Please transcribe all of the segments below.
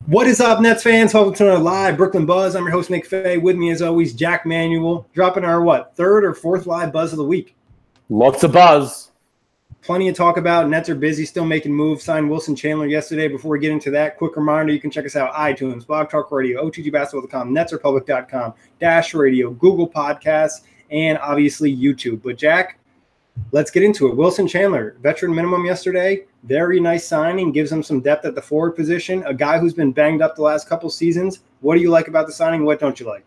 What is up, Nets fans? Welcome to another live Brooklyn Buzz. I'm your host, Nick Fay. With me, as always, Jac Manuell, dropping our, third or fourth live Buzz of the week. Lots of buzz. Plenty to talk about. Nets are busy, still making moves. Signed Wilson Chandler yesterday. Before we get into that, quick reminder, you can check us out iTunes, Blog Talk Radio, OTGBasketball.com, NetsRepublic.com, Dash Radio, Google Podcasts, and obviously YouTube. But, Jack, let's get into it. Wilson Chandler, veteran minimum yesterday. Very nice signing. Gives him some depth at the forward position. A guy who's been banged up the last couple seasons. What do you like about the signing? What don't you like?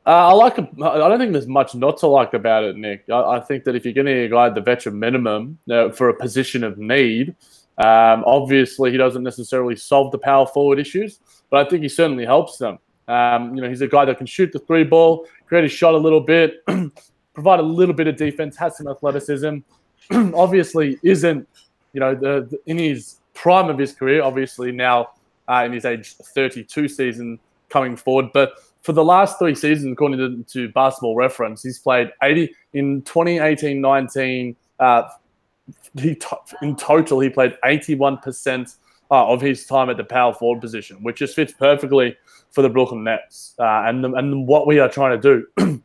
I don't think there's much not to like about it, Nick. I think that if you're getting a guy at the veteran minimum for a position of need, obviously he doesn't necessarily solve the power forward issues, but I think he certainly helps them. He's a guy that can shoot the three ball, create a shot a little bit, provide a little bit of defense, has some athleticism. Obviously isn't, in his prime of his career, obviously now in his age 32 season coming forward. But for the last three seasons, according to Basketball Reference, he's played 80 in 2018-19. In total, he played 81% of his time at the power forward position, which just fits perfectly for the Brooklyn Nets and what we are trying to do.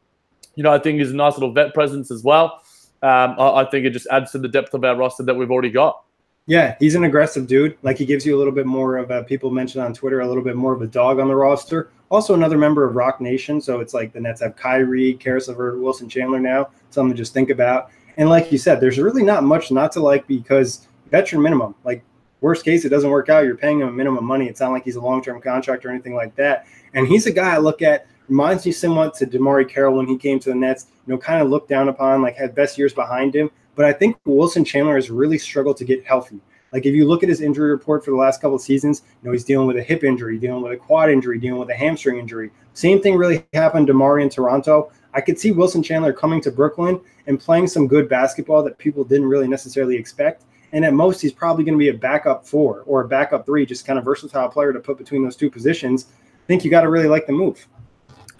I think he's a nice little vet presence as well. I think it just adds to the depth of our roster that we've already got. Yeah, he's an aggressive dude. Like, he gives you a little bit more of people mentioned on Twitter, a little bit more of a dog on the roster. Also another member of Rock Nation. So it's like the Nets have Kyrie, Caris LeVert, Wilson Chandler now. Something to just think about. And like you said, there's really not much not to like because veteran minimum. Like, worst case, it doesn't work out. You're paying him a minimum money. It's not like he's a long-term contract or anything like that. And he's a guy I look at, reminds me somewhat to DeMarre Carroll when he came to the Nets, kind of looked down upon, like had best years behind him. But I think Wilson Chandler has really struggled to get healthy. Like, if you look at his injury report for the last couple of seasons, he's dealing with a hip injury, dealing with a quad injury, dealing with a hamstring injury. Same thing really happened to DeMarre in Toronto. I could see Wilson Chandler coming to Brooklyn and playing some good basketball that people didn't really necessarily expect. And at most, he's probably going to be a backup 4 or a backup 3, just kind of versatile player to put between those two positions. I think you got to really like the move.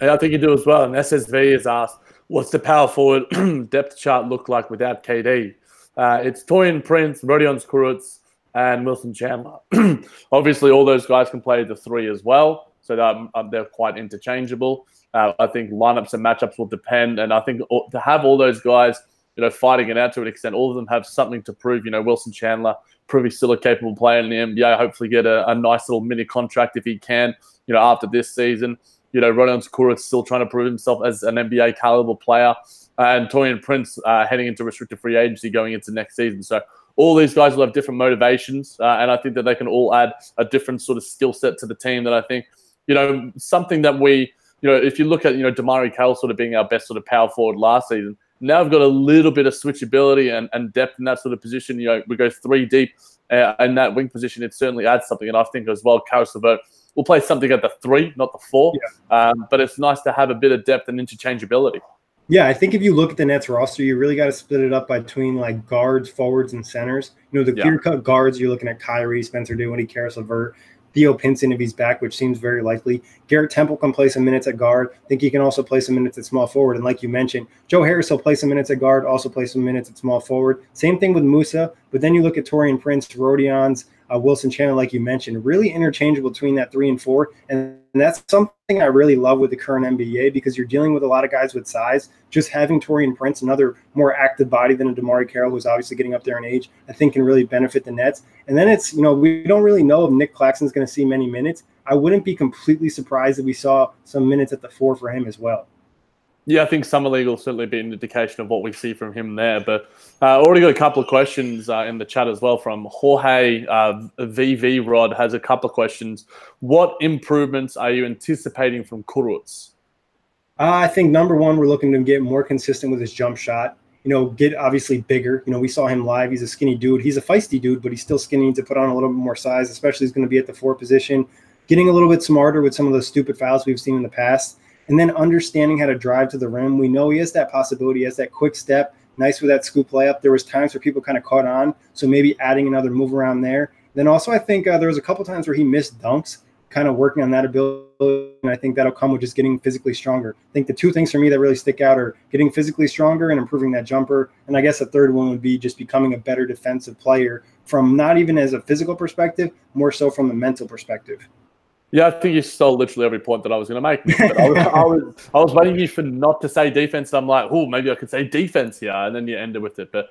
Yeah, I think you do as well. And SSV has asked, what's the power forward depth chart look like without KD? It's Taurean Prince, Rodion Kurucs, and Wilson Chandler. Obviously, all those guys can play the 3 as well, so they're quite interchangeable. I think lineups and matchups will depend, and I think to have all those guys, fighting it out to an extent, all of them have something to prove. Wilson Chandler, prove he's still a capable player in the NBA. Hopefully, get a nice little mini contract if he can. After this season. Rodion Kurucs still trying to prove himself as an NBA caliber player, and Taurean Prince heading into restricted free agency going into next season. So all these guys will have different motivations, and I think that they can all add a different sort of skill set to the team that I think, something that we, if you look at, DeMarre Carroll sort of being our best sort of power forward last season, now we've got a little bit of switchability and depth in that sort of position. We go 3 deep in that wing position. It certainly adds something, and I think as well, Caris LeVert will play something at the 3, not the 4. Yeah. But it's nice to have a bit of depth and interchangeability. Yeah, I think if you look at the Nets roster, you really got to split it up between like guards, forwards, and centers. The clear-cut guards, you're looking at Kyrie, Spencer Dinwiddie, Caris LeVert, Theo Pinson if he's back, which seems very likely. Garrett Temple can play some minutes at guard. I think he can also play some minutes at small forward. And like you mentioned, Joe Harris will play some minutes at guard, also play some minutes at small forward. Same thing with Musa. But then you look at Taurean Prince, Rodion's, Wilson Chandler, like you mentioned, really interchangeable between that 3 and 4. And that's something I really love with the current NBA because you're dealing with a lot of guys with size. Just having Taurean Prince, another more active body than a DeMarre Carroll, who's obviously getting up there in age, I think can really benefit the Nets. And then it's, we don't really know if Nick Claxton's going to see many minutes. I wouldn't be completely surprised if we saw some minutes at the 4 for him as well. Yeah, I think Summer League will certainly be an indication of what we see from him there. But already got a couple of questions in the chat as well from Jorge VV Rod has a couple of questions. What improvements are you anticipating from Kurucs? I think number one, we're looking to get more consistent with his jump shot. Get obviously bigger. We saw him live. He's a skinny dude. He's a feisty dude, but he's still skinny to put on a little bit more size, especially he's going to be at the 4 position. Getting a little bit smarter with some of those stupid fouls we've seen in the past. And then understanding how to drive to the rim. We know he has that possibility. He has that quick step. Nice with that scoop layup. There was times where people kind of caught on. So maybe adding another move around there. Then also I think there was a couple times where he missed dunks, kind of working on that ability. And I think that'll come with just getting physically stronger. I think the 2 things for me that really stick out are getting physically stronger and improving that jumper. And I guess the third one would be just becoming a better defensive player from not even as a physical perspective, more so from a mental perspective. Yeah, I think you stole literally every point that I was going to make. But I was waiting you for not to say defense. And I'm like, oh, maybe I could say defense here, and then you ended with it. But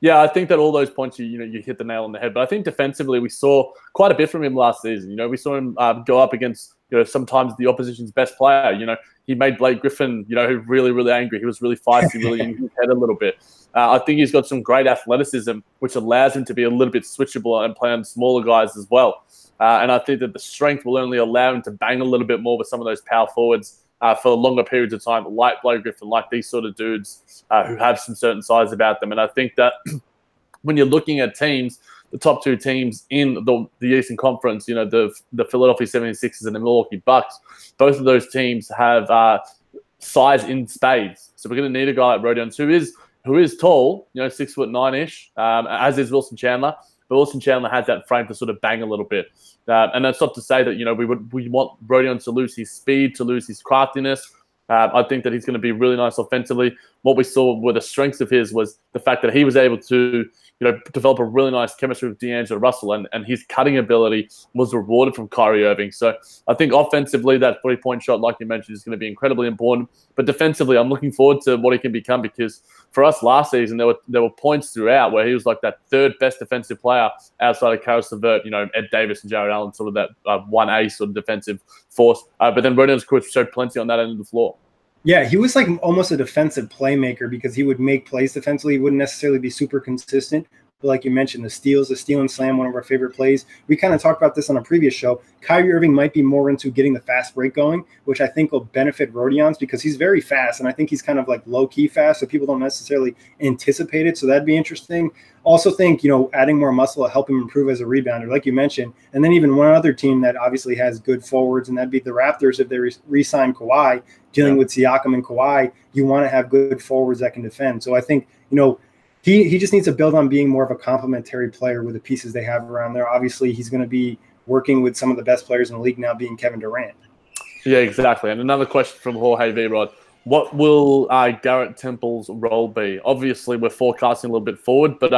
yeah, I think that all those points, you hit the nail on the head. But I think defensively, we saw quite a bit from him last season. We saw him go up against sometimes the opposition's best player. He made Blake Griffin really, really angry. He was really feisty, really in his head a little bit. I think he's got some great athleticism, which allows him to be a little bit switchable and play on smaller guys as well. And I think that the strength will only allow him to bang a little bit more with some of those power forwards for longer periods of time, like Blake Griffin, like these sort of dudes who have some certain size about them. And I think that when you're looking at teams, the top two teams in the Eastern Conference, the Philadelphia 76ers and the Milwaukee Bucks, both of those teams have size in spades. So we're going to need a guy like Rodions who is tall, 6'9" as is Wilson Chandler. But Wilson Chandler has that frame to sort of bang a little bit. And that's not to say that, we want Rodions to lose his speed, to lose his craftiness. I think that he's going to be really nice offensively. What we saw with the strengths of his was the fact that he was able to, develop a really nice chemistry with D'Angelo Russell, and his cutting ability was rewarded from Kyrie Irving. So I think offensively, that three-point shot, like you mentioned, is going to be incredibly important. But defensively, I'm looking forward to what he can become, because for us last season, there were points throughout where he was like that third best defensive player outside of Karis LeVert, Ed Davis and Jared Allen, sort of that 1A sort of defensive force. But then Rodions Kurucs showed plenty on that end of the floor. Yeah, he was like almost a defensive playmaker, because he would make plays defensively. He wouldn't necessarily be super consistent. But like you mentioned, the steal and slam, one of our favorite plays. We kind of talked about this on a previous show. Kyrie Irving might be more into getting the fast break going, which I think will benefit Rodions, because he's very fast. And I think he's kind of like low-key fast, so people don't necessarily anticipate it. So that'd be interesting. Also think, adding more muscle will help him improve as a rebounder, like you mentioned. And then even one other team that obviously has good forwards, and that'd be the Raptors if they re-sign Kawhi. Dealing with Siakam and Kawhi, you want to have good forwards that can defend. So I think, he just needs to build on being more of a complementary player with the pieces they have around there. Obviously, he's going to be working with some of the best players in the league now, being Kevin Durant. Yeah, exactly. And another question from Jorge V-Rod. What will Garrett Temple's role be? Obviously, we're forecasting a little bit forward, but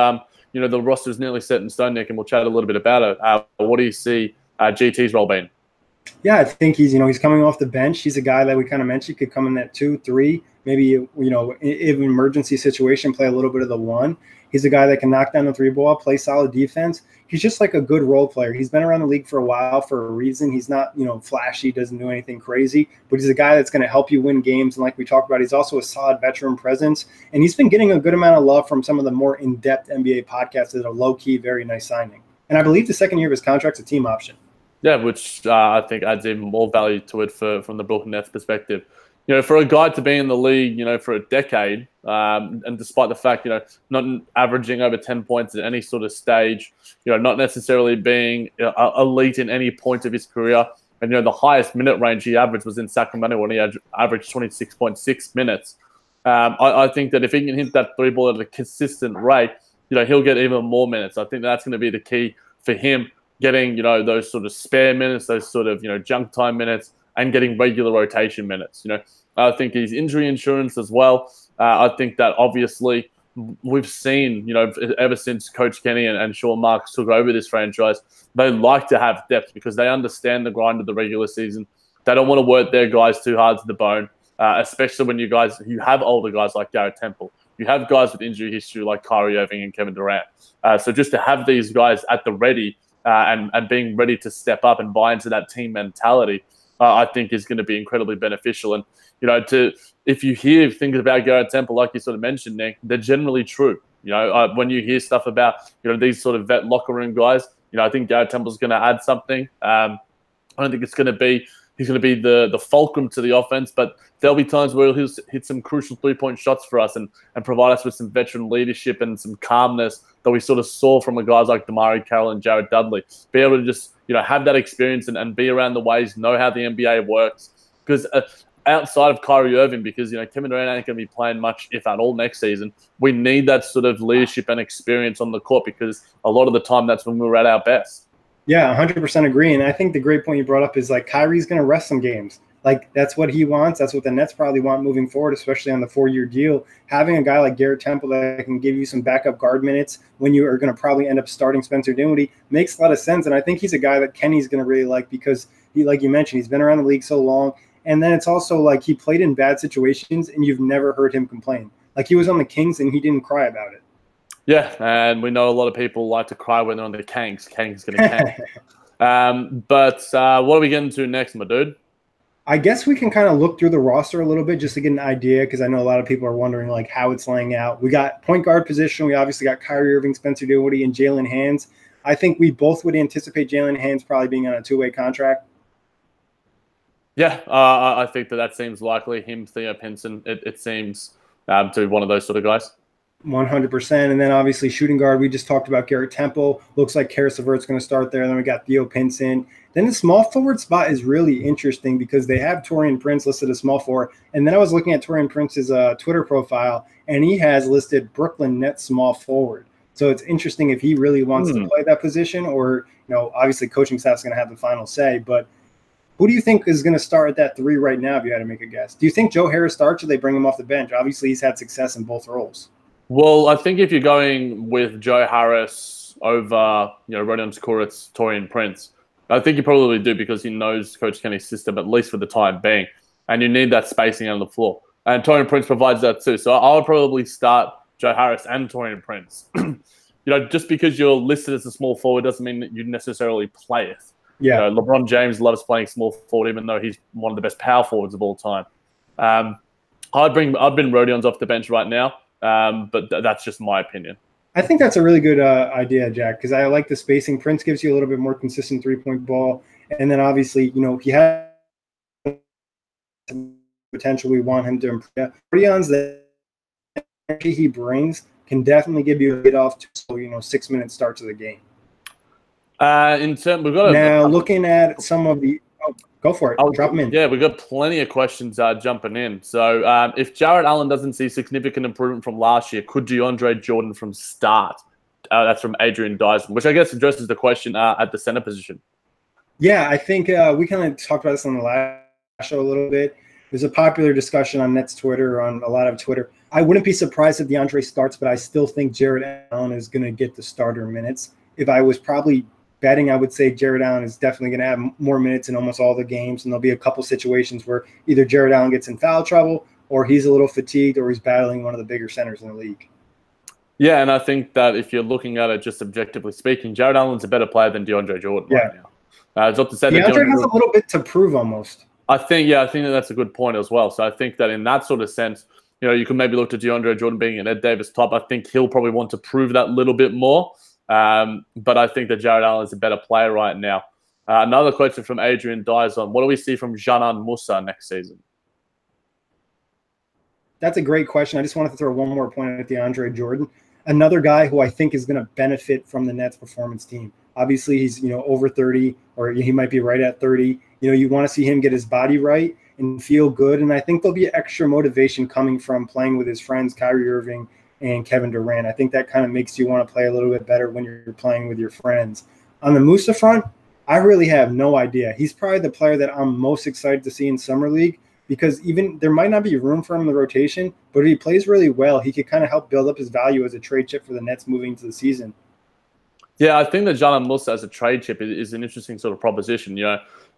the roster is nearly set in stone, Nick, and we'll chat a little bit about it. What do you see GT's role being? Yeah, I think he's coming off the bench. He's a guy that we kind of mentioned could come in at 2, 3, maybe, in emergency situation, play a little bit of the 1. He's a guy that can knock down the 3-ball, play solid defense. He's just like a good role player. He's been around the league for a while for a reason. He's not, flashy, doesn't do anything crazy, but he's a guy that's going to help you win games. And like we talked about, he's also a solid veteran presence. And he's been getting a good amount of love from some of the more in-depth NBA podcasts that are low-key, very nice signing. And I believe the second year of his contract's a team option. Yeah, which I think adds even more value to it from the Brooklyn Nets perspective. For a guy to be in the league, for a decade, and despite the fact, not averaging over 10 points at any sort of stage, not necessarily being elite in any point of his career, and the highest minute range he averaged was in Sacramento when he averaged 26.6 minutes. I think that if he can hit that 3-ball at a consistent rate, he'll get even more minutes. I think that's going to be the key for him. Getting, those sort of spare minutes, those sort of, junk time minutes, and getting regular rotation minutes. I think his injury insurance as well. I think that obviously we've seen, ever since Coach Kenny and Sean Marks took over this franchise, they like to have depth because they understand the grind of the regular season. They don't want to work their guys too hard to the bone, especially when you have older guys like Garrett Temple. You have guys with injury history like Kyrie Irving and Kevin Durant. So just to have these guys at the ready, and being ready to step up and buy into that team mentality, I think is going to be incredibly beneficial. And, if you hear things about Garrett Temple, like you sort of mentioned, Nick, they're generally true. When you hear stuff about, these sort of vet locker room guys, I think Garrett Temple's going to add something. I don't think he's going to be the fulcrum to the offense, but there'll be times where he'll hit some crucial 3-point shots for us and provide us with some veteran leadership and some calmness that we sort of saw from guys like Damari Carroll and Jared Dudley. Be able to just, have that experience and be around the ways, know how the NBA works. Because outside of Kyrie Irving, because, Kevin Durant ain't going to be playing much, if at all, next season, we need that sort of leadership and experience on the court, because a lot of the time that's when we're at our best. Yeah, 100% agree. And I think the great point you brought up is like Kyrie's going to rest some games. Like, that's what he wants. That's what the Nets probably want moving forward, especially on the 4-year deal. Having a guy like Garrett Temple that can give you some backup guard minutes when you are going to probably end up starting Spencer Dinwiddie makes a lot of sense. And I think he's a guy that Kenny's going to really like because he, like you mentioned, he's been around the league so long. And then it's also like he played in bad situations and you've never heard him complain. Like, he was on the Kings and he didn't cry about it. Yeah, and we know a lot of people like to cry when they're on the Kangs. Kangs going to Kang. But what are we getting to next, my dude? I guess we can kind of look through the roster a little bit just to get an idea, because I know a lot of people are wondering like how it's laying out. We got point guard position. We obviously got Kyrie Irving, Spencer Dinwiddie, and Jalen Hands. I think we both would anticipate Jalen Hands probably being on a 2-way contract. Yeah, I think that seems likely. Him, Theo Pinson, it seems to be one of those sort of guys. 100%. And then obviously shooting guard, we just talked about Garrett Temple. Looks like Karis LeVert's going to start there. Then we got Theo Pinson. Then the small forward spot is really interesting because they have Taurean Prince listed as small forward. And then I was looking at Taurean Prince's Twitter profile, and he has listed Brooklyn Nets small forward. So it's interesting if he really wants to play that position, or, obviously coaching staff's going to have the final say. But who do you think is going to start at that 3 right now if you had to make a guess? Do you think Joe Harris starts, or they bring him off the bench? Obviously he's had success in both roles. Well, I think if you're going with Joe Harris over, Rodion Kurucs, Taurean Prince, I think you probably do, because he knows Coach Kenny's system, at least for the time being. And you need that spacing on the floor. And Taurean Prince provides that too. So I would probably start Joe Harris and Taurean Prince. Just because you're listed as a small forward doesn't mean that you necessarily play it. Yeah. LeBron James loves playing small forward, even though he's one of the best power forwards of all time. I'd bring Rodion's off the bench right now, but that's just my opinion. I think that's a really good idea, Jack, because I like the spacing. Prince gives you a little bit more consistent 3-point ball. And then obviously, he has potential. We want him to improve. Rodion's the energy he brings can definitely give you a lead off to 6-minute starts of the game. Looking at some of the go for it. Drop them in. Yeah, we've got plenty of questions jumping in. So if Jarrett Allen doesn't see significant improvement from last year, could DeAndre Jordan from start? That's from Adrian Dyson, which I guess addresses the question at the center position. Yeah, I think we kind of talked about this on the last show a little bit. There's a popular discussion on Nets Twitter, on a lot of Twitter. I wouldn't be surprised if DeAndre starts, but I still think Jarrett Allen is going to get the starter minutes. If I was probably betting, I would say Jarrett Allen is definitely going to have more minutes in almost all the games, and there'll be a couple situations where either Jarrett Allen gets in foul trouble, or he's a little fatigued, or he's battling one of the bigger centers in the league. Yeah, and I think that if you're looking at it just objectively speaking, Jarrett Allen's a better player than DeAndre Jordan right now. It's not to say that DeAndre has a little bit to prove almost. I think that's a good point as well. So I think that in that sort of sense, you can maybe look to DeAndre Jordan being an Ed Davis top. I think he'll probably want to prove that little bit more. But I think that Jarrett Allen is a better player right now. Another question from Adrian Dyson. What do we see from Janan Musa next season? That's a great question. I just wanted to throw one more point at DeAndre Jordan. Another guy who I think is going to benefit from the Nets performance team. Obviously, he's over 30, or he might be right at 30. You want to see him get his body right and feel good. And I think there'll be extra motivation coming from playing with his friends, Kyrie Irving and Kevin Durant. I think that kind of makes you want to play a little bit better when you're playing with your friends. On the Musa front, I really have no idea. He's probably the player that I'm most excited to see in Summer League, because even there might not be room for him in the rotation, but if he plays really well, he could kind of help build up his value as a trade chip for the Nets moving into the season. Yeah, I think that Janan Musa as a trade chip is an interesting sort of proposition.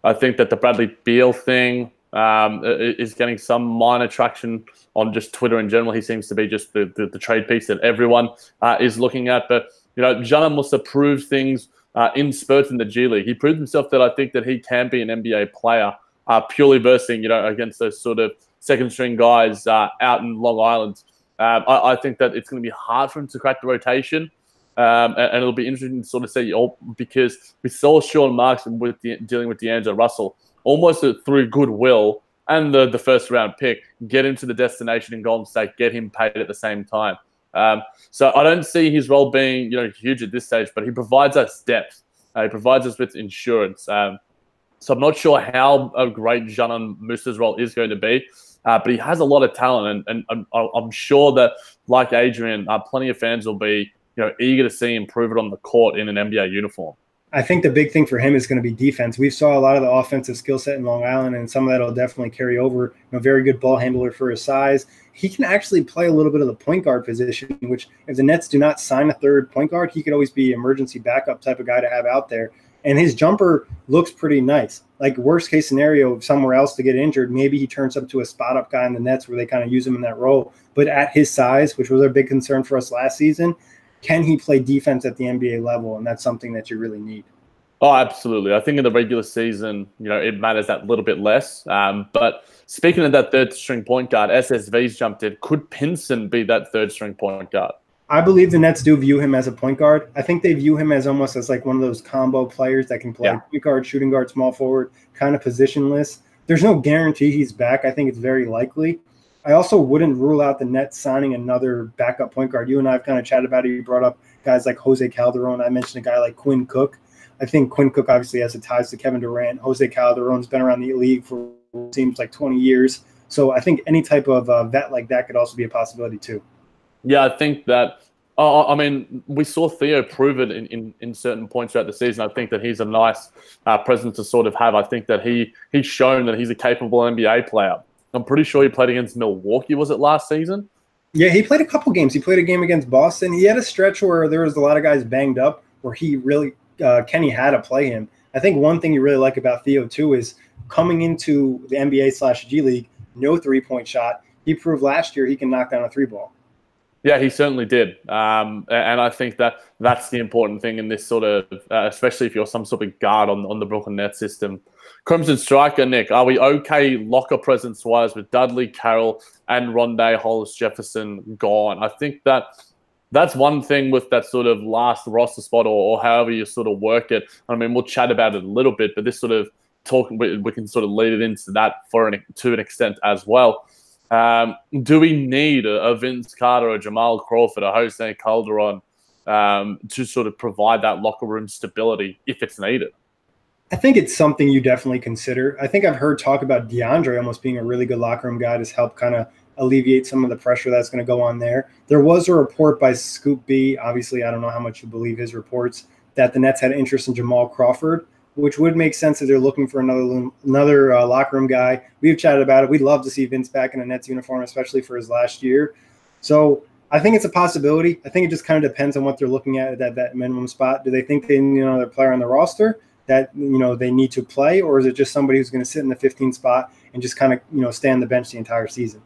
I think that the Bradley Beal thing is getting some minor traction on just Twitter in general. He seems to be just the trade piece that everyone is looking at. But, Janan Musa proved things in spurts in the G League. He proved himself that I think that he can be an NBA player purely versing, against those sort of second-string guys out in Long Island. I think that it's going to be hard for him to crack the rotation. And it'll be interesting to sort of see, because we saw Sean Marks dealing with D'Angelo Russell almost through goodwill and the first-round pick, get him to the destination in Golden State, get him paid at the same time. So I don't see his role being huge at this stage, but he provides us depth. He provides us with insurance. So I'm not sure how great Janan Musa's role is going to be, but he has a lot of talent, and I'm sure that, like Adrian, plenty of fans will be eager to see him prove it on the court in an NBA uniform. I think the big thing for him is going to be defense. We saw a lot of the offensive skill set in Long Island, and some of that will definitely carry over. Very good ball handler for his size. He can actually play a little bit of the point guard position, which if the Nets do not sign a third point guard, he could always be emergency backup type of guy to have out there. And his jumper looks pretty nice. Like worst case scenario, somewhere else to get injured, maybe he turns up to a spot up guy in the Nets where they kind of use him in that role. But at his size, which was a big concern for us last season, can he play defense at the NBA level? And that's something that you really need. Oh, absolutely. I think in the regular season, it matters that little bit less. But speaking of that third string point guard, SSV's jumped in. Could Pinson be that third string point guard? I believe the Nets do view him as a point guard. I think they view him as almost as like one of those combo players that can play point guard, shooting guard, small forward, kind of positionless. There's no guarantee he's back. I think it's very likely. I also wouldn't rule out the Nets signing another backup point guard. You and I have kind of chatted about it. You brought up guys like Jose Calderon. I mentioned a guy like Quinn Cook. I think Quinn Cook obviously has the ties to Kevin Durant. Jose Calderon's been around the league for seems like 20 years. So I think any type of vet like that could also be a possibility too. Yeah, I think that I mean, we saw Theo prove it in certain points throughout the season. I think that he's a nice presence to sort of have. I think that he's shown that he's a capable NBA player. I'm pretty sure he played against Milwaukee, was it last season? Yeah, he played a couple games. He played a game against Boston. He had a stretch where there was a lot of guys banged up where he really Kenny had to play him. I think one thing you really like about Theo too is coming into the NBA/G League, no three-point shot. He proved last year he can knock down a three ball. Yeah, he certainly did. And I think that that's the important thing in this sort of, especially if you're some sort of guard on the Brooklyn Nets system. Crimson Striker, Nick, are we okay locker presence-wise with Dudley, Carroll, and Rondé Hollis-Jefferson gone? I think that's one thing with that sort of last roster spot or however you sort of work it. I mean, we'll chat about it a little bit, but this sort of talk, we can sort of lead it into that to an extent as well. Do we need a Vince Carter, a Jamal Crawford, a Jose Calderon to sort of provide that locker room stability if it's needed? I think it's something you definitely consider. I think I've heard talk about DeAndre almost being a really good locker room guy to help kind of alleviate some of the pressure that's going to go on there. There was a report by Scoop B, obviously I don't know how much you believe his reports, that the Nets had interest in Jamal Crawford, which would make sense if they're looking for another locker room guy. We've chatted about it. We'd love to see Vince back in a Nets uniform, especially for his last year. So I think it's a possibility. I think it just kind of depends on what they're looking at that minimum spot. Do they think they need another player on the roster that they need to play, or is it just somebody who's going to sit in the 15th spot and just kind of stay on the bench the entire season?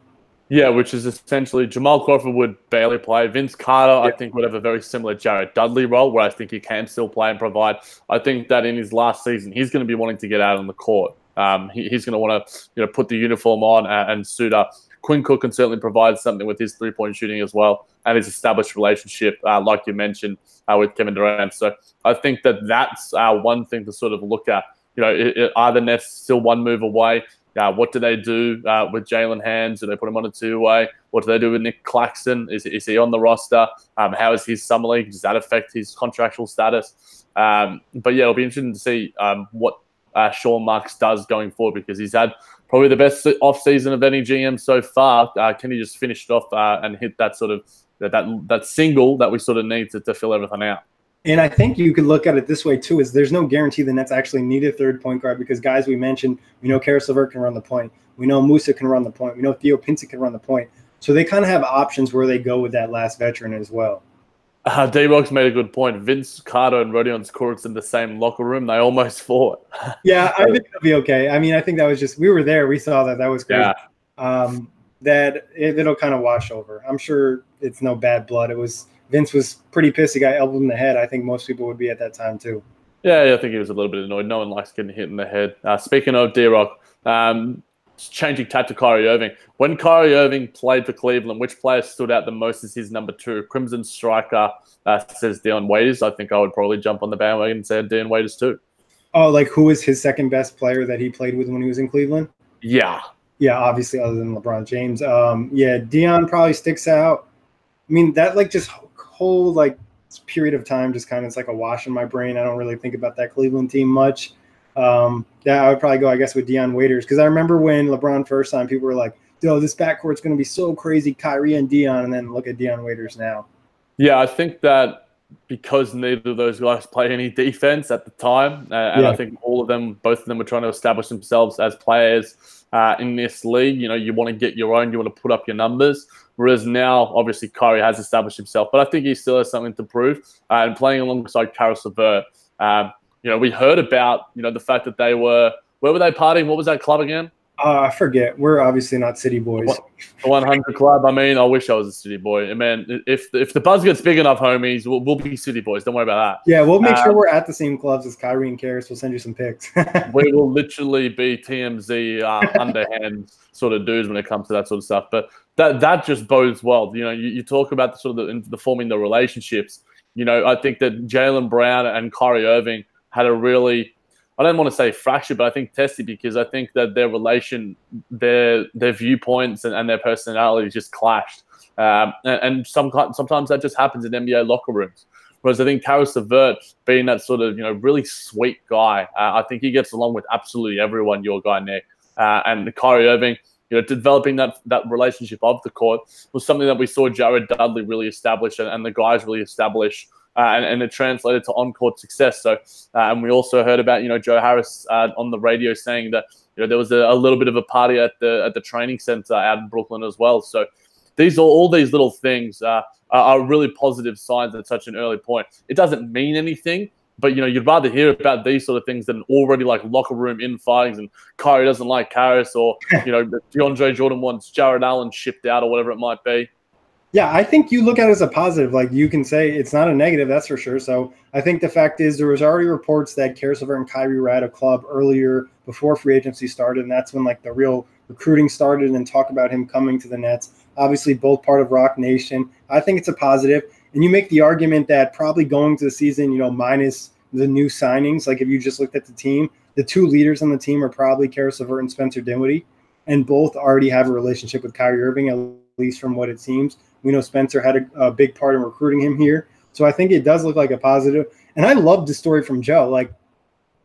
Yeah, which is essentially Jamal Crawford would barely play. Vince Carter, I think, would have a very similar Jared Dudley role where I think he can still play and provide. I think that in his last season, he's going to be wanting to get out on the court. He's going to want to put the uniform on and suit up. Quinn Cook can certainly provide something with his three-point shooting as well and his established relationship, like you mentioned, with Kevin Durant. So I think that's one thing to sort of look at. Are the Nets still one move away? What do they do with Jalen Hands? Do they put him on a two-way? What do they do with Nick Claxton? Is he on the roster? How is his summer league? Does that affect his contractual status? But yeah, it'll be interesting to see what Sean Marks does going forward because he's had probably the best off-season of any GM so far. Can he just finish it off and hit that sort of that single that we sort of need to fill everything out? And I think you could look at it this way, too, is there's no guarantee the Nets actually need a third point guard because guys we mentioned, we know Karis LeVert can run the point. We know Musa can run the point. We know Theo Pinson can run the point. So they kind of have options where they go with that last veteran as well. D-Rock's made a good point. Vince Carter and Rodion Skuric's in the same locker room. They almost fought. Yeah, I think it'll be okay. I mean, I think that was just – we were there. We saw that. That was crazy. Yeah. That it'll kind of wash over. I'm sure it's no bad blood. Vince was pretty pissed. He got elbowed in the head. I think most people would be at that time too. Yeah, I think he was a little bit annoyed. No one likes getting hit in the head. Speaking of D-Rock, changing tack to Kyrie Irving. When Kyrie Irving played for Cleveland, which player stood out the most as his number two? Crimson Striker says Dion Waiters. I think I would probably jump on the bandwagon and say Dion Waiters too. Oh, like who was his second best player that he played with when he was in Cleveland? Yeah. Yeah, obviously other than LeBron James. Yeah, Dion probably sticks out. I mean, that just whole period of time just kind of it's like a wash in my brain. I don't really think about that Cleveland team much. I would probably go, I guess, with Dion Waiters because I remember when LeBron first signed, people were like, "Yo, this backcourt's going to be so crazy, Kyrie and Dion," and then look at Dion Waiters now. Yeah, I think that because neither of those guys play any defense at the time. And I think both of them were trying to establish themselves as players in this league. You know, you want to get your own, you want to put up your numbers. Whereas now, obviously, Kyrie has established himself, but I think he still has something to prove. And playing alongside Caris LeVert, you know, we heard about, you know, the fact that they were, where were they partying? What was that club again? I forget. We're obviously not city boys. The 100 Club. I mean, I wish I was a city boy. I mean, if the buzz gets big enough, homies, we'll be city boys. Don't worry about that. Yeah, we'll make sure we're at the same clubs as Kyrie and Caris. We'll send you some pics. We will literally be TMZ underhand sort of dudes when it comes to that sort of stuff. But that just bodes well. You know, you talk about the sort of the forming the relationships. You know, I think that Jaylen Brown and Kyrie Irving had a really, I don't want to say fractured, but I think tested, because I think that their relation, their viewpoints and their personalities just clashed. And sometimes that just happens in NBA locker rooms. Whereas I think Caris LeVert, being that sort of, you know, really sweet guy, I think he gets along with absolutely everyone, your guy, Nick. And Kyrie Irving, you know, developing that relationship off the court was something that we saw Jared Dudley really establish and the guys really establish. And it translated to on-court success. So, and we also heard about, you know, Joe Harris on the radio saying that, you know, there was a little bit of a party at the training center out in Brooklyn as well. So, all these little things are really positive signs at such an early point. It doesn't mean anything, but, you know, you'd rather hear about these sort of things than already like locker room infightings and Kyrie doesn't like Caris, or, you know, DeAndre Jordan wants Jared Allen shipped out or whatever it might be. Yeah, I think you look at it as a positive. Like, you can say it's not a negative, that's for sure. So I think the fact is there was already reports that Caris LeVert and Kyrie were at a club earlier before free agency started, and that's when like the real recruiting started and talk about him coming to the Nets. Obviously, both part of Rock Nation. I think it's a positive. And you make the argument that probably going to the season, you know, minus the new signings, like if you just looked at the team, the two leaders on the team are probably Caris LeVert and Spencer Dinwiddie, and both already have a relationship with Kyrie Irving, at least from what it seems. We know Spencer had a big part in recruiting him here. So I think it does look like a positive. And I love the story from Joe. Like,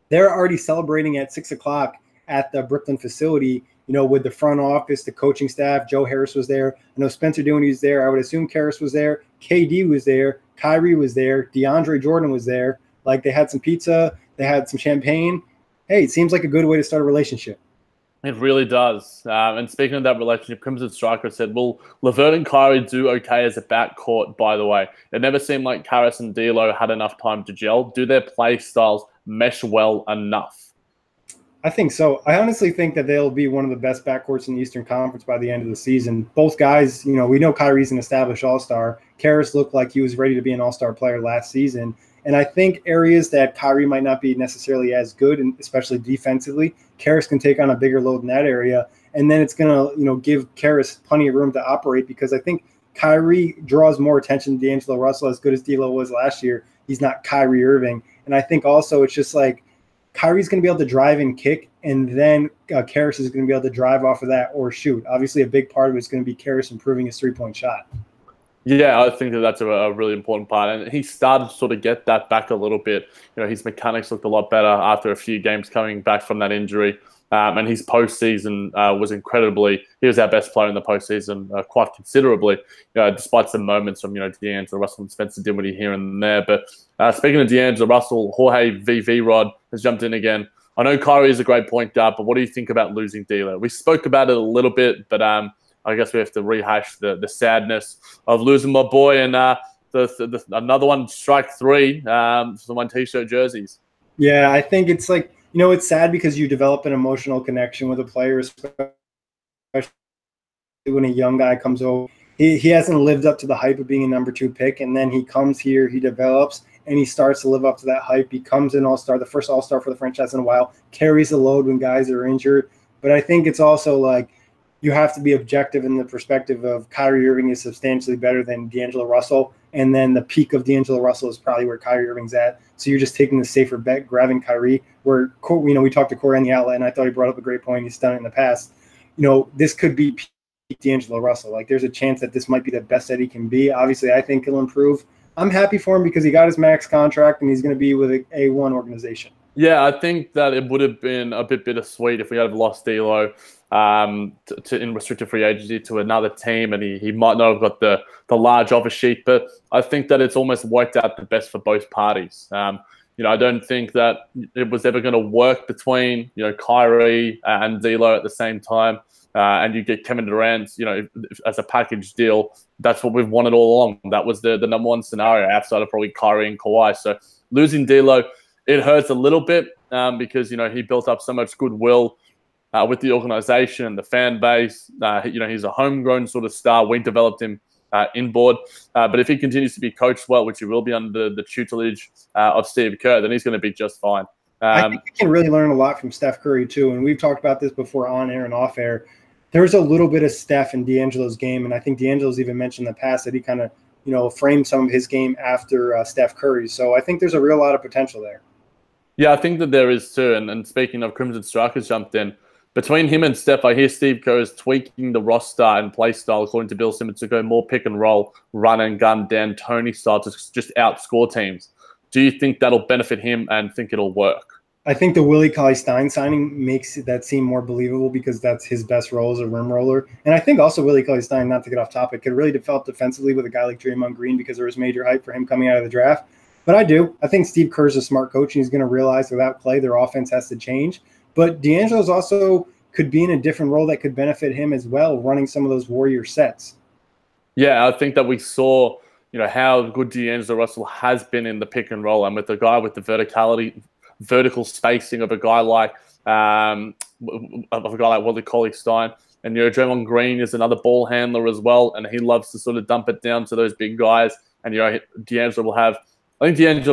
they're already celebrating at 6 o'clock at the Brooklyn facility, you know, with the front office, the coaching staff. Joe Harris was there. I know Spencer Dinwiddie was there. I would assume Caris was there. KD was there. Kyrie was there. DeAndre Jordan was there. Like, they had some pizza. They had some champagne. Hey, it seems like a good way to start a relationship. It really does. And speaking of that relationship, Crimson Striker said, will LeVert and Kyrie do okay as a backcourt, by the way? It never seemed like Caris and D'Lo had enough time to gel. Do their play styles mesh well enough? I think so. I honestly think that they'll be one of the best backcourts in the Eastern Conference by the end of the season. Both guys, you know, we know Kyrie's an established all-star. Caris looked like he was ready to be an all-star player last season. And I think areas that Kyrie might not be necessarily as good, and especially defensively, Caris can take on a bigger load in that area. And then it's going to, you know, give Caris plenty of room to operate, because I think Kyrie draws more attention to D'Angelo Russell. As good as D'Lo was last year, he's not Kyrie Irving. And I think also it's just like Kyrie's going to be able to drive and kick, and then Caris is going to be able to drive off of that or shoot. Obviously, a big part of it is going to be Caris improving his three-point shot. Yeah, I think that's a really important part. And he started to sort of get that back a little bit. You know, his mechanics looked a lot better after a few games coming back from that injury. And his postseason was incredibly – he was our best player in the postseason quite considerably, despite some moments from, D'Angelo Russell and Spencer Dinwiddie here and there. But speaking of D'Angelo Russell, Jorge VV Rod has jumped in again. I know Kyrie is a great point guard, but what do you think about losing D'Lo? We spoke about it a little bit, but I guess we have to rehash the sadness of losing my boy, and another one, strike three, the one T-shirt jerseys. Yeah, I think it's like, it's sad because you develop an emotional connection with a player, especially when a young guy comes over. He hasn't lived up to the hype of being a number 2 pick, and then he comes here, he develops, and he starts to live up to that hype. Becomes an all-star, the first all-star for the franchise in a while, carries the load when guys are injured. But I think it's also like, you have to be objective in the perspective of Kyrie Irving is substantially better than D'Angelo Russell. And then the peak of D'Angelo Russell is probably where Kyrie Irving's at. So you're just taking the safer bet, grabbing Kyrie, where, we talked to Corey on the outlet, and I thought he brought up a great point. He's done it in the past. This could be peak D'Angelo Russell. Like, there's a chance that this might be the best that he can be. Obviously, I think he'll improve. I'm happy for him because he got his max contract, and he's going to be with an A1 organization. Yeah, I think that it would have been a bit bittersweet if we had lost D'Lo. in restricted free agency to another team, and he might not have got the large offer sheet, but I think that it's almost worked out the best for both parties. I don't think that it was ever going to work between Kyrie and D'Lo at the same time, and you get Kevin Durant as a package deal. That's what we've wanted all along. That was the number one scenario outside of probably Kyrie and Kawhi. So losing D'Lo, it hurts a little bit because he built up so much goodwill with the organization and the fan base. He's a homegrown sort of star. We developed him inboard. But if he continues to be coached well, which he will be under the tutelage of Steve Kerr, then he's going to be just fine. I think you can really learn a lot from Steph Curry, too. And we've talked about this before on air and off air. There's a little bit of Steph in D'Angelo's game. And I think D'Angelo's even mentioned in the past that he kind of, framed some of his game after Steph Curry. So I think there's a real lot of potential there. Yeah, I think that there is too. And speaking of Crimson Strikers jumped in, between him and Steph, I hear Steve Kerr is tweaking the roster and play style, according to Bill Simmons, to go more pick and roll, run and gun, Dan Tony style to just outscore teams. Do you think that'll benefit him and think it'll work? I think the Willie Cauley-Stein signing makes that seem more believable because that's his best role as a rim roller. And I think also Willie Cauley-Stein, not to get off topic, could really develop defensively with a guy like Draymond Green because there was major hype for him coming out of the draft. But I think Steve Kerr's a smart coach, and he's going to realize without Clay, their offense has to change. But D'Angelo's also could be in a different role that could benefit him as well, running some of those Warrior sets. Yeah, I think that we saw, how good D'Angelo Russell has been in the pick and roll, and with the guy with the vertical spacing of a guy like Willie Cauley-Stein, and Draymond Green is another ball handler as well, and he loves to sort of dump it down to those big guys, and I think D'Angelo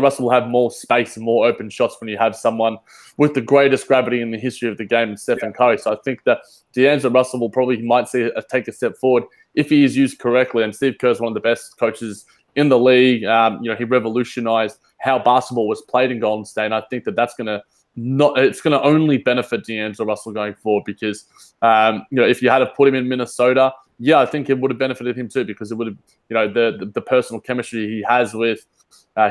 Russell will have more space and more open shots when you have someone with the greatest gravity in the history of the game, Stephen Curry. So I think that D'Angelo Russell might take a step forward if he is used correctly. And Steve Kerr is one of the best coaches in the league. He revolutionized how basketball was played in Golden State. And I think that's going to only benefit D'Angelo Russell going forward because if you had to put him in Minnesota, I think it would have benefited him too because it would have the personal chemistry he has with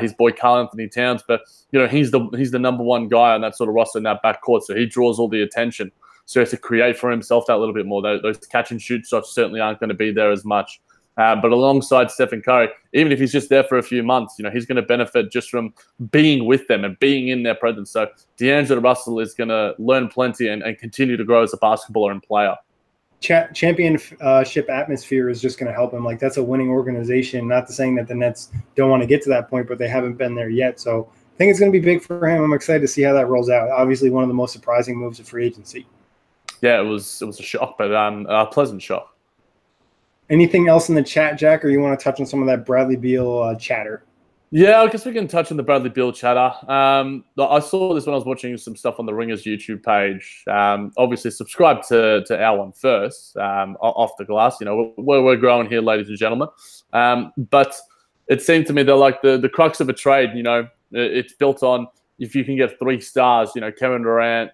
his boy Karl Anthony Towns, but he's the number one guy on that sort of roster in that backcourt, so he draws all the attention. So he has to create for himself that little bit more. Those catch and shoot shots certainly aren't going to be there as much. But alongside Stephen Curry, even if he's just there for a few months, he's going to benefit just from being with them and being in their presence. So D'Angelo Russell is going to learn plenty and continue to grow as a basketballer and player. Championship atmosphere is just going to help him. Like, that's a winning organization. Not to saying that the Nets don't want to get to that point, but they haven't been there yet. So I think it's going to be big for him. I'm excited to see how that rolls out. Obviously, one of the most surprising moves of free agency. Yeah, it was a shock, but a pleasant shock. Anything else in the chat, Jack, or you want to touch on some of that Bradley Beal chatter? Yeah, I guess we can touch on the Bradley Beal chatter. I saw this when I was watching some stuff on the Ringers YouTube page. Obviously, subscribe to our one first, off the glass. We're growing here, ladies and gentlemen. But it seemed to me that like the crux of a trade, it's built on if you can get 3 stars, Kevin Durant,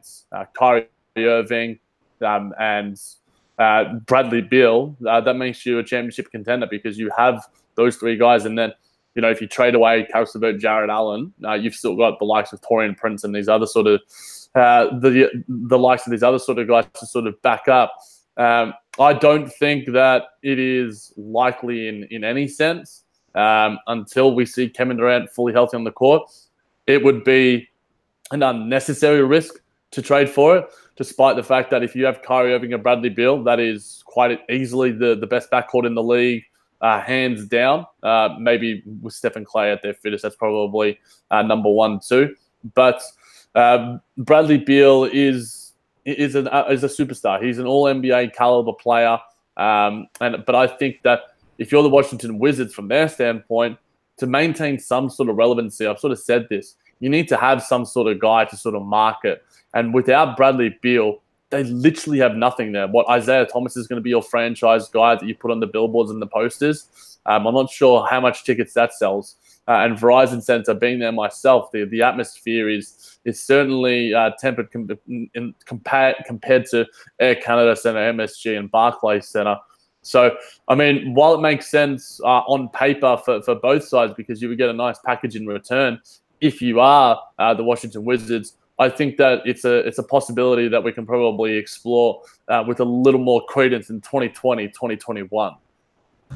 Kyrie Irving, and Bradley Beal, that makes you a championship contender because you have those 3 guys, and then if you trade away Karis LeVert, Jared Allen, you've still got the likes of Taurean Prince and these other sort of the likes of these other sort of guys to sort of back up. I don't think that it is likely in any sense until we see Kevin Durant fully healthy on the court. It would be an unnecessary risk to trade for it, despite the fact that if you have Kyrie Irving and Bradley Beal, that is quite easily the best backcourt in the league. Hands down, maybe with Steph and Clay at their fittest, that's probably number 1, 2. But Bradley Beal is a superstar. He's an All NBA caliber player, but I think that if you're the Washington Wizards, from their standpoint, to maintain some sort of relevancy, I've sort of said this, you need to have some sort of guy to sort of market. And without Bradley Beal, they literally have nothing there. What, Isaiah Thomas is going to be your franchise guy that you put on the billboards and the posters? I'm not sure how much tickets that sells. And Verizon Center, being there myself, the atmosphere is certainly tempered compared to Air Canada Center, MSG, and Barclays Center. So, I mean, while it makes sense on paper for both sides because you would get a nice package in return, if you are the Washington Wizards, I think that it's a possibility that we can probably explore with a little more credence in 2020, 2021.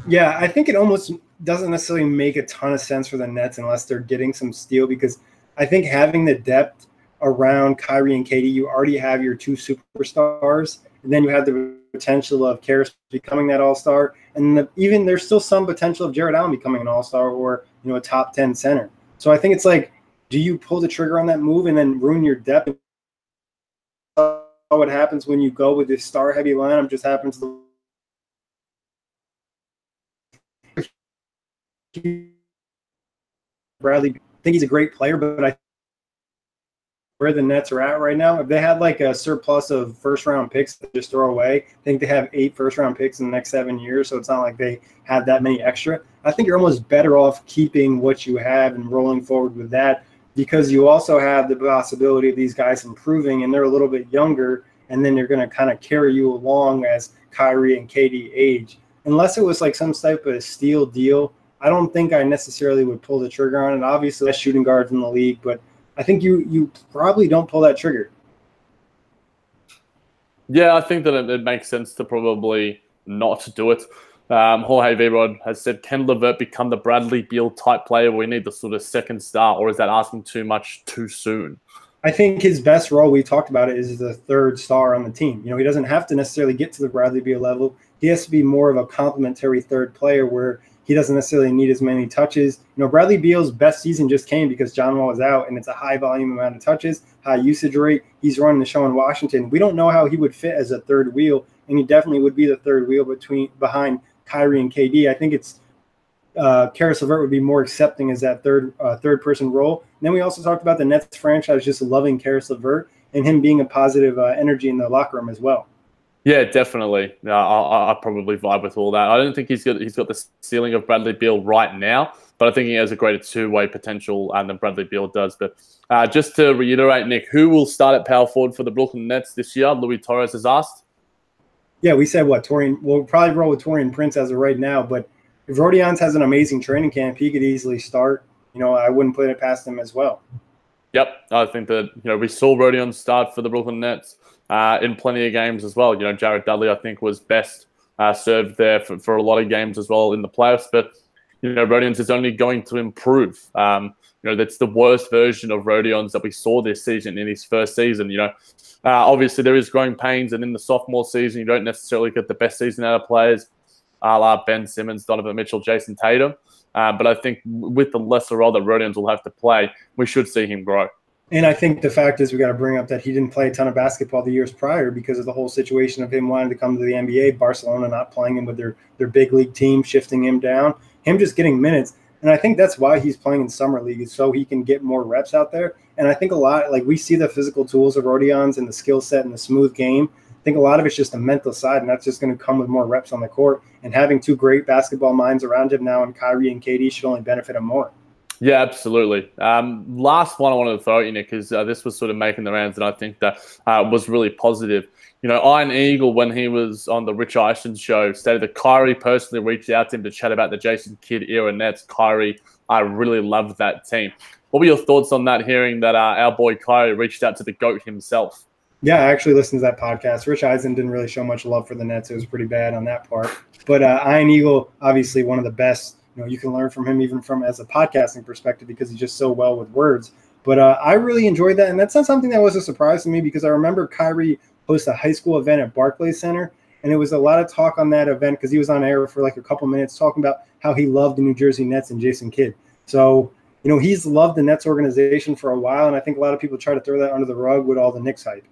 Yeah, I think it almost doesn't necessarily make a ton of sense for the Nets unless they're getting some steal, because I think having the depth around Kyrie and KD, you already have your two superstars, and then you have the potential of Karis becoming that all-star, and even there's still some potential of Jared Allen becoming an all-star or a top 10 center. So I think it's like, do you pull the trigger on that move and then ruin your depth? What happens when you go with this star-heavy lineup just happens to Bradley. I think he's a great player, but I where the Nets are at right now, if they had like a surplus of first-round picks to just throw away, I think they have 8 first-round picks in the next 7 years, so it's not like they have that many extra. I think you're almost better off keeping what you have and rolling forward with that, because you also have the possibility of these guys improving, and they're a little bit younger, and then they're going to kind of carry you along as Kyrie and KD age. Unless it was like some type of steal deal, I don't think I necessarily would pull the trigger on it. Obviously, that's shooting guards in the league, but I think you probably don't pull that trigger. Yeah, I think that it makes sense to probably not do it. Jorge Verod has said, can LeVert become the Bradley Beal type player? We need the sort of second star, or is that asking too much too soon? I think his best role, we talked about it, is the third star on the team. He doesn't have to necessarily get to the Bradley Beal level. He has to be more of a complementary third player where he doesn't necessarily need as many touches. Bradley Beal's best season just came because John Wall was out, and it's a high volume amount of touches, high usage rate. He's running the show in Washington. We don't know how he would fit as a third wheel, and he definitely would be the third wheel behind Kyrie and KD. I think it's Karis LeVert would be more accepting as that third person role. And then we also talked about the Nets franchise just loving Karis LeVert and him being a positive energy in the locker room as well. Yeah, definitely. I probably vibe with all that. I don't think he's got the ceiling of Bradley Beal right now, but I think he has a greater two-way potential than Bradley Beal does. But just to reiterate, Nick, who will start at power forward for the Brooklyn Nets this year? Louis Torres has asked. Yeah, we said what? Taurean. We'll probably roll with Taurean Prince as of right now, but if Rodions has an amazing training camp, he could easily start. I wouldn't put it past him as well. Yep, I think that we saw Rodion start for the Brooklyn Nets in plenty of games as well. Jared Dudley, I think, was best served there for a lot of games as well in the playoffs. But Rodions is only going to improve. That's the worst version of Rodions that we saw this season in his first season. Obviously there is growing pains, and in the sophomore season you don't necessarily get the best season out of players, a la Ben Simmons, Donovan Mitchell, Jason Tatum. But I think with the lesser role that Rodions will have to play, we should see him grow. And I think the fact is we got to bring up that he didn't play a ton of basketball the years prior because of the whole situation of him wanting to come to the NBA, Barcelona not playing him with their big league team, shifting him down, him just getting minutes. And I think that's why he's playing in summer league, so he can get more reps out there. And I think a lot, like we see the physical tools of Rodions and the skill set and the smooth game. I think a lot of it's just the mental side, and that's just going to come with more reps on the court. And having two great basketball minds around him now, and Kyrie and KD, should only benefit him more. Yeah, absolutely. Last one I wanted to throw at you, Nick, because this was sort of making the rounds, and I think that was really positive. Iron Eagle, when he was on the Rich Eisen show, stated that Kyrie personally reached out to him to chat about the Jason Kidd era Nets. Kyrie, I really loved that team. What were your thoughts on that, hearing that our boy Kyrie reached out to the GOAT himself? Yeah, I actually listened to that podcast. Rich Eisen didn't really show much love for the Nets. It was pretty bad on that part. But Iron Eagle, obviously one of the best. You can learn from him even from as a podcasting perspective because he's just so well with words. But I really enjoyed that. And that's not something that was a surprise to me because I remember Kyrie host a high school event at Barclays Center. And it was a lot of talk on that event because he was on air for like a couple minutes talking about how he loved the New Jersey Nets and Jason Kidd. So, he's loved the Nets organization for a while. And I think a lot of people try to throw that under the rug with all the Knicks hype.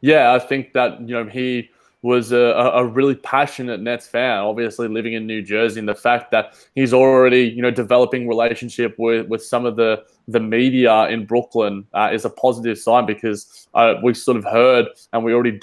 Yeah, I think that, he was a really passionate Nets fan, obviously living in New Jersey, and the fact that he's already, developing relationship with some of the media in Brooklyn is a positive sign because we've sort of heard, and we already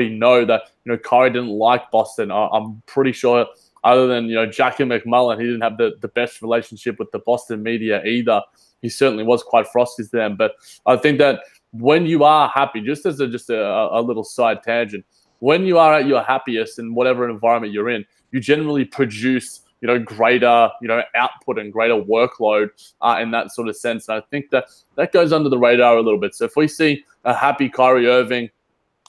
know that, Kyrie didn't like Boston. I'm pretty sure other than, Jackie McMullen, he didn't have the best relationship with the Boston media either. He certainly was quite frosty to them. But I think that when you are happy, just as a little side tangent, when you are at your happiest in whatever environment you're in, you generally produce greater, output and greater workload in that sort of sense. And I think that goes under the radar a little bit. So if we see a happy Kyrie Irving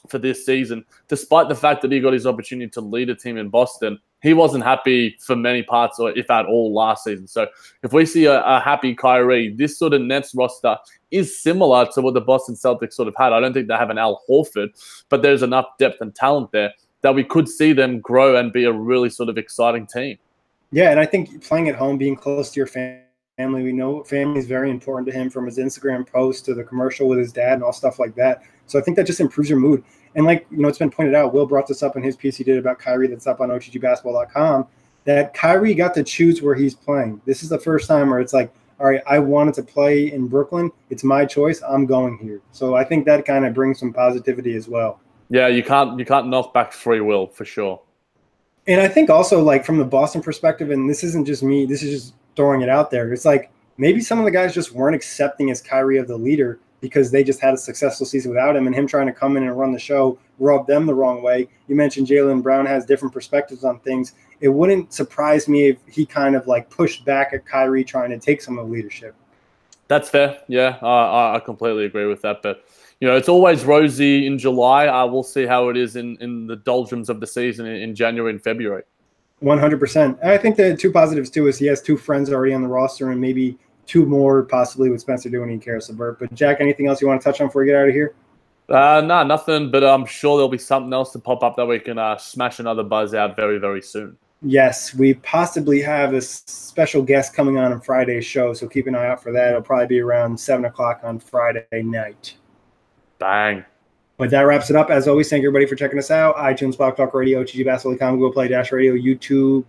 for this season, despite the fact that he got his opportunity to lead a team in Boston, he wasn't happy for many parts, or if at all, last season. So if we see a happy Kyrie, this sort of Nets roster is similar to what the Boston Celtics sort of had. I don't think they have an Al Horford, but there's enough depth and talent there that we could see them grow and be a really sort of exciting team. Yeah, and I think playing at home, being close to your family, we know family is very important to him, from his Instagram post to the commercial with his dad and all stuff like that. So I think that just improves your mood. And like, it's been pointed out, Will brought this up in his piece he did about Kyrie that's up on OTGbasketball.com, that Kyrie got to choose where he's playing. This is the first time where it's like, all right, I wanted to play in Brooklyn. It's my choice. I'm going here. So I think that kind of brings some positivity as well. Yeah, you can't knock back free will, for sure. And I think also, like, from the Boston perspective, and this isn't just me, this is just throwing it out there, it's like maybe some of the guys just weren't accepting as Kyrie of the leader because they just had a successful season without him, and him trying to come in and run the show rubbed them the wrong way. You mentioned Jaylen Brown has different perspectives on things. It wouldn't surprise me if he kind of like pushed back at Kyrie trying to take some of the leadership. That's fair. Yeah, I completely agree with that. But, it's always rosy in July. We'll see how it is in the doldrums of the season in January and February. 100%. I think the two positives, too, is he has two friends already on the roster and maybe two more possibly with Spencer Dinwiddie and Karis LeVert. But, Jack, anything else you want to touch on before we get out of here? No, nothing. But I'm sure there'll be something else to pop up that we can smash another buzz out very, very soon. Yes, we possibly have a special guest coming on Friday's show, so keep an eye out for that. It'll probably be around 7 o'clock on Friday night. Bang. But that wraps it up. As always, thank you everybody for checking us out. iTunes, Block Talk Radio, OTG Basketball.com, Google Play, Dash Radio, YouTube,